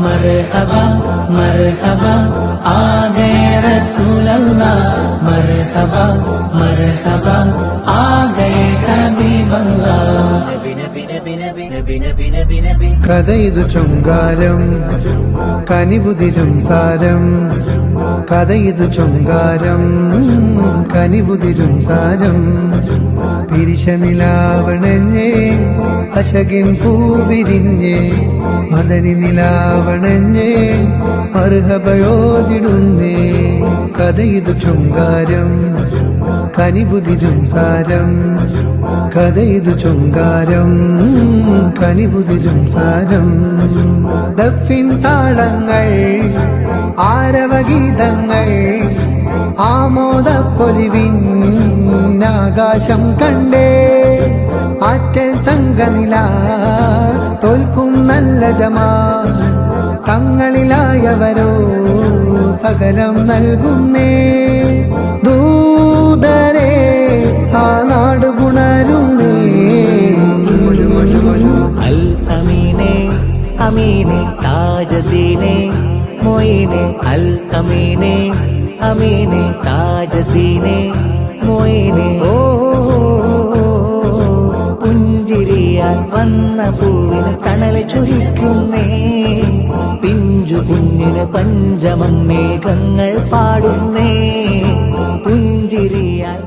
मरहबा मरहबा आ गए रसूल अल्लाह, मरहबा मरहबा आ गए हबीब अल्लाह। കഥയിതു ചൊങ്കാരം കനിവുതിരും സാരം, കഥയിതു ചൊങ്കാരം കനിവുതിരും സാരം. പിരിശനിലാവണഞ്ഞേ അശകിൻ പൂവിരിഞ്ഞേ, മദനി നിലാവണഞ്ഞേ മർഹബയോതിടുന്നേ. കഥയിതു ചൊങ്കാരം കനിവുതിരും സാരം, കഥയിതു ചൊങ്കാരം കനിവുതിരും സാരം. ദഫിൻ താളങ്ങൾ ആരവഗീതങ്ങൾ ആമോദപ്പൊലിവിൻ ആകാശം കണ്ടേ. ആറ്റൽ തങ്കനില തോൽക്കും നല്ല ജമാൽ, തങ്ങളിലായവരോ സകലം നൽകുന്നേ. ദൂതരെ ആ നാട് പുണരുന്നേ. അൽ അമീനെ അമീനെ താജദീനെ മൊയിനെ, അൽ അമീനെ അമീനെ താജദീനെ മൊയിനെ. ഓ പുഞ്ചിരിയാൽ വന്ന പൂവിന് തണല് ചൊരിക്കുന്നേ, പിഞ്ചു കുഞ്ഞിന് പഞ്ചമം മേഘങ്ങൾ പാടുന്നേ. പുഞ്ചിരിയാൽ